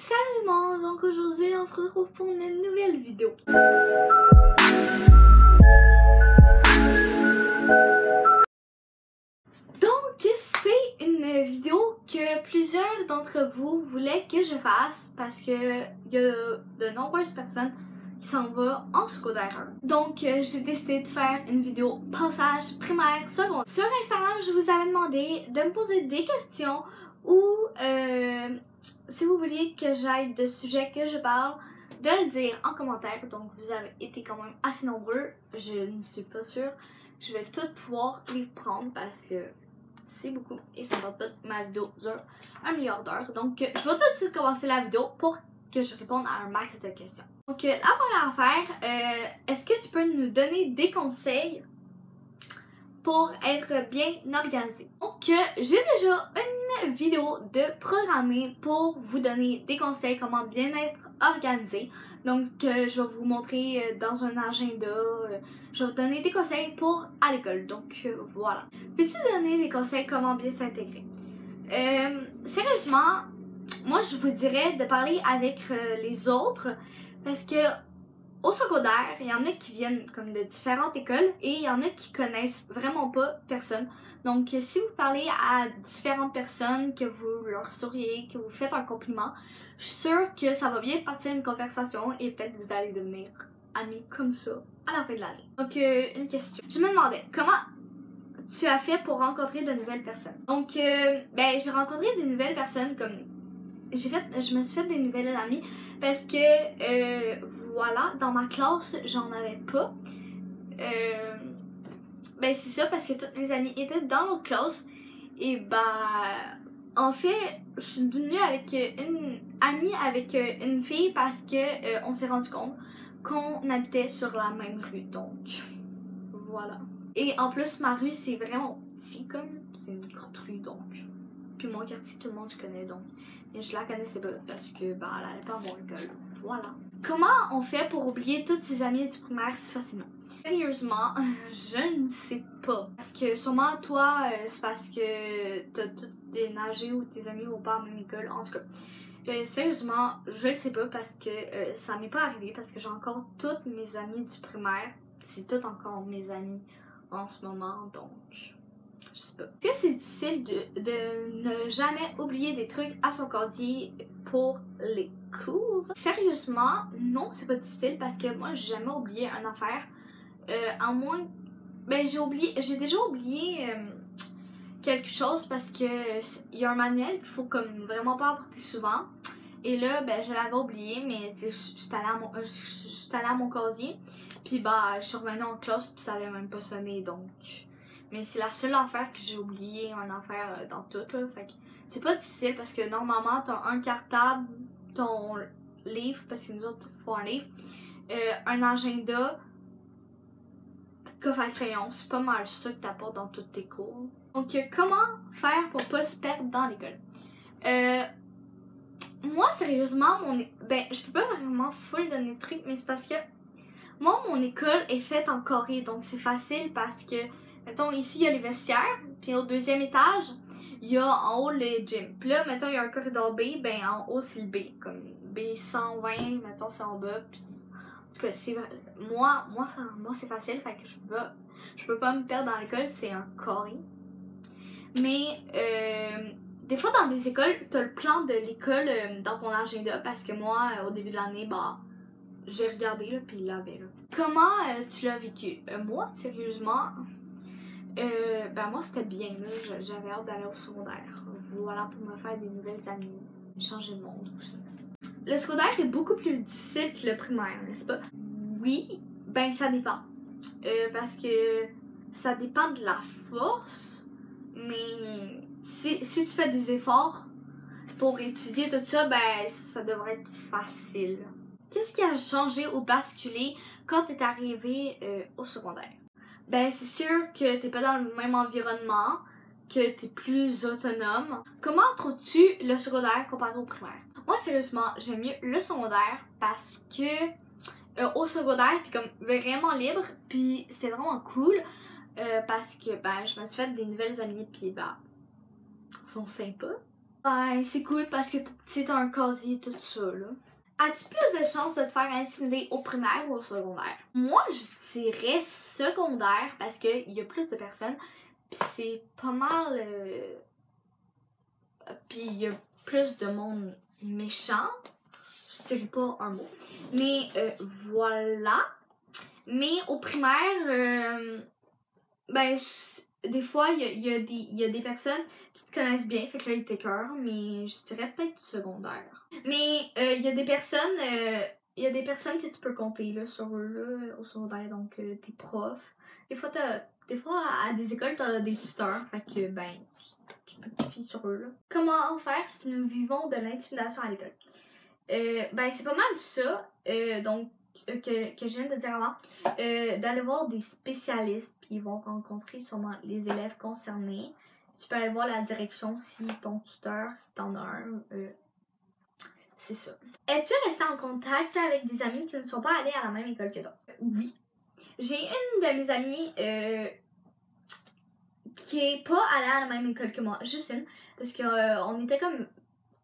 Salut tout le monde, donc aujourd'hui on se retrouve pour une nouvelle vidéo. Donc c'est une vidéo que plusieurs d'entre vous voulaient que je fasse parce que il y a de nombreuses personnes qui s'en vont en secondaire 1. Donc j'ai décidé de faire une vidéo passage primaire secondaire. Sur Instagram, je vous avais demandé de me poser des questions ou si vous vouliez que j'aille de sujets que je parle, de le dire en commentaire. Donc vous avez été quand même assez nombreux. Je ne suis pas sûre. Je vais tout pouvoir les prendre parce que c'est beaucoup et ça ne va pas que ma vidéo dure 1 milliard d'heures. Donc je vais tout de suite commencer la vidéo pour que je réponde à un max de questions. Donc la première affaire, est-ce que tu peux nous donner des conseils pour être bien organisé? Donc j'ai déjà une vidéo de programmer pour vous donner des conseils comment bien être organisé. Donc je vais vous montrer dans un agenda, je vais vous donner des conseils pour à l'école. Donc voilà. Peux-tu donner des conseils comment bien s'intégrer? Sérieusement, moi je vous dirais de parler avec les autres parce que au secondaire, il y en a qui viennent comme de différentes écoles et il y en a qui connaissent vraiment pas personne. Donc si vous parlez à différentes personnes, que vous leur souriez, que vous faites un compliment, je suis sûre que ça va bien partir une conversation et peut-être vous allez devenir amis comme ça à la fin de l'année. Donc une question. Je me demandais comment tu as fait pour rencontrer de nouvelles personnes. Donc ben j'ai rencontré des nouvelles personnes comme je me suis fait des nouvelles amies parce que voilà, dans ma classe j'en avais pas. Ben c'est ça parce que toutes mes amies étaient dans l'autre classe et en fait je suis devenue avec une amie avec une fille parce que on s'est rendu compte qu'on habitait sur la même rue, donc voilà. Et en plus ma rue c'est vraiment petit, comme c'est une courte rue, donc puis mon quartier tout le monde se connaît, donc et je la connaissais pas parce que elle allait pas à mon école. Voilà. Comment on fait pour oublier toutes ses amies du primaire si facilement? Sérieusement, je ne sais pas. Parce que sûrement toi, c'est parce que t'as tout déménagé ou tes amis vont pas à la même école. En tout cas, sérieusement, je le sais pas parce que ça m'est pas arrivé parce que j'ai encore toutes mes amies du primaire. C'est toutes encore mes amies en ce moment, donc je sais pas. Est-ce que c'est difficile de ne jamais oublier des trucs à son casier pour les cours? Sérieusement, non, c'est pas difficile parce que moi, j'ai jamais oublié une affaire. À moins... Ben, j'ai déjà oublié quelque chose parce que il y a un manuel qu'il faut comme vraiment pas apporter souvent. Et là, ben, je l'avais oublié, mais j'étais allée à mon casier. Puis je suis revenue en classe puis ça avait même pas sonné, donc... Mais c'est la seule affaire que j'ai oublié, une affaire dans tout, là. Fait que c'est pas difficile parce que normalement, t'as un cartable, ton livre, parce que nous autres, il faut un livre, un agenda, coffre à crayon, c'est pas mal ça que t'apportes dans tous tes cours. Donc, comment faire pour pas se perdre dans l'école? Moi, sérieusement, je peux pas vraiment full donner de trucs, mais c'est parce que moi, mon école est faite en carré, donc c'est facile parce que mettons, ici, il y a les vestiaires, puis au deuxième étage, il y a en haut le gym. Puis là, mettons, il y a un corridor B, ben en haut, c'est le B. Comme B120, mettons, c'est en bas. Puis, en tout cas, moi c'est facile, fait que je peux pas me perdre dans l'école, c'est un carré. Mais, des fois, dans des écoles, t'as le plan de l'école dans ton agenda, parce que moi, au début de l'année, j'ai regardé, là, puis il l'avait, là. Comment tu l'as vécu? Moi, sérieusement... moi c'était bien, là, j'avais hâte d'aller au secondaire. Voilà, pour me faire des nouvelles amies, changer de monde, tout ça. Le secondaire est beaucoup plus difficile que le primaire, n'est-ce pas? Oui, ben ça dépend. Parce que ça dépend de la force, mais si tu fais des efforts pour étudier tout ça, ben ça devrait être facile. Qu'est-ce qui a changé ou basculé quand t'es arrivé au secondaire? Ben, c'est sûr que t'es pas dans le même environnement, que t'es plus autonome. Comment trouves-tu le secondaire comparé au primaire? Moi, sérieusement, j'aime mieux le secondaire parce que au secondaire, t'es comme vraiment libre, puis c'était vraiment cool parce que je me suis fait des nouvelles amies, puis sont sympas. Ben, c'est cool parce que c'est un casier, tout ça, là. As-tu plus de chances de te faire intimider au primaire ou au secondaire? Moi, je dirais secondaire parce qu'il y a plus de personnes. Puis c'est pas mal. Puis il y a plus de monde méchant. Je dirais pas un mot. Mais voilà. Mais au primaire, ben, des fois, il y a des personnes qui te connaissent bien, fait que là, ils t'écœurent, mais je dirais peut-être secondaire. Mais il y a des personnes, que tu peux compter là, sur eux là, au secondaire, donc tes profs. Des fois, à des écoles, t'as des tuteurs, fait que ben, tu peux te fier sur eux là. Comment faire si nous vivons de l'intimidation à l'école? Ben, c'est pas mal ça, donc que je viens de dire avant, d'aller voir des spécialistes, puis ils vont rencontrer sûrement les élèves concernés. Tu peux aller voir la direction si ton tuteur, si t'en as un, c'est ça. Es-tu resté en contact avec des amis qui ne sont pas allés à la même école que toi? Oui. J'ai une de mes amies qui est pas allée à la même école que moi, juste une, parce que on était comme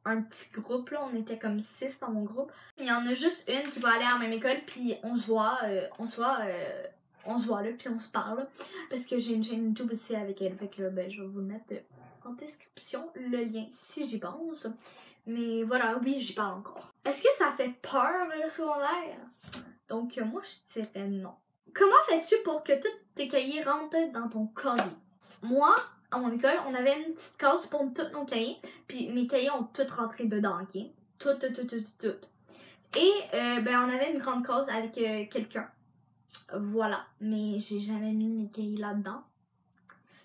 un petit groupe, là, on était comme 6 dans mon groupe. Il y en a juste une qui va aller à la même école, puis on se voit là, puis on se parle. Parce que j'ai une chaîne YouTube aussi avec elle, fait que là, ben, je vais vous mettre en description le lien si j'y pense. Mais voilà, oui, j'y parle encore. Est-ce que ça fait peur, le secondaire? Donc, moi, je dirais non. Comment fais-tu pour que tous tes cahiers rentrent dans ton casier? Moi, à mon école, on avait une petite case pour tous nos cahiers. Puis mes cahiers ont toutes rentré dedans, ok? Tout. Et ben, on avait une grande case avec quelqu'un. Voilà. Mais j'ai jamais mis mes cahiers là-dedans.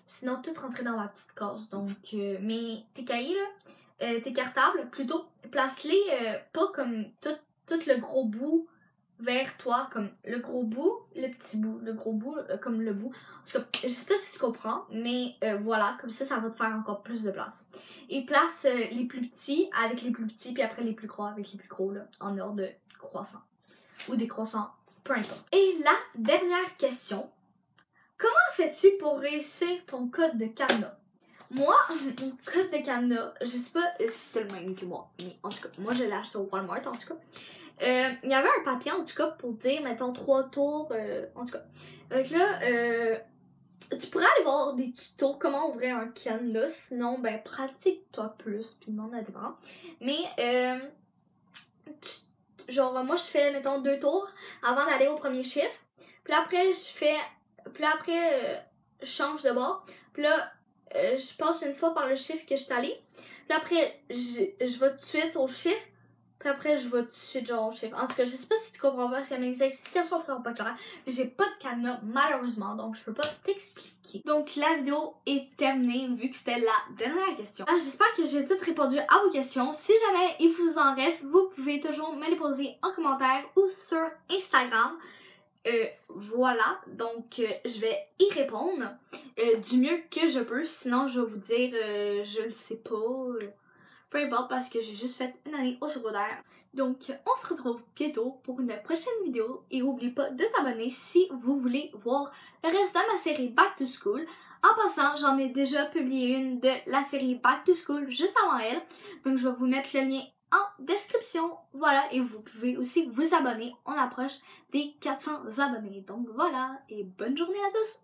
Sinon, tout rentrait dans ma petite case. Donc, mais tes cahiers, là, tes cartables, plutôt, place-les pas comme tout le gros bout vers toi, comme le gros bout, le petit bout, le gros bout, comme le bout. En tout cas, je sais pas si tu comprends, mais voilà, comme ça va te faire encore plus de place. Et place les plus petits avec les plus petits, puis après les plus gros avec les plus gros, là, en ordre de croissant. Ou décroissant, peu importe. Et la dernière question, comment fais-tu pour réussir ton code de cadenas? Moi, mon code de cadenas, je sais pas si c'était le même que moi, mais en tout cas, moi je l'ai acheté au Walmart, en tout cas. Il y avait un papier en tout cas pour dire, mettons, 3 tours, en tout cas. Donc là, tu pourrais aller voir des tutos comment ouvrir un cadenas, sinon, ben, pratique-toi plus, puis demande à tes parents. Mais, genre, moi, je fais, mettons, 2 tours avant d'aller au premier chiffre. Puis après, je change de bord. Puis là, je passe une fois par le chiffre que je suis allée. Puis après, je vais tout de suite au chiffre. Puis après, je vais tout de suite genre au chiffre. En tout cas, je sais pas si tu comprends pas, parce que mes explications sont pas claires. Mais j'ai pas de cadenas, malheureusement, donc je peux pas t'expliquer. Donc la vidéo est terminée, vu que c'était la dernière question. J'espère que j'ai tout répondu à vos questions. Si jamais il vous en reste, vous pouvez toujours me les poser en commentaire ou sur Instagram. Voilà, donc je vais y répondre du mieux que je peux. Sinon, je vais vous dire, je le sais pas. Peu importe, parce que j'ai juste fait une année au secondaire. Donc, on se retrouve bientôt pour une prochaine vidéo. Et n'oubliez pas de t'abonner si vous voulez voir le reste de ma série Back to School. En passant, j'en ai déjà publié une de la série Back to School juste avant elle. Donc, je vais vous mettre le lien en description. Voilà, et vous pouvez aussi vous abonner. On approche des 400 abonnés. Donc voilà, et bonne journée à tous!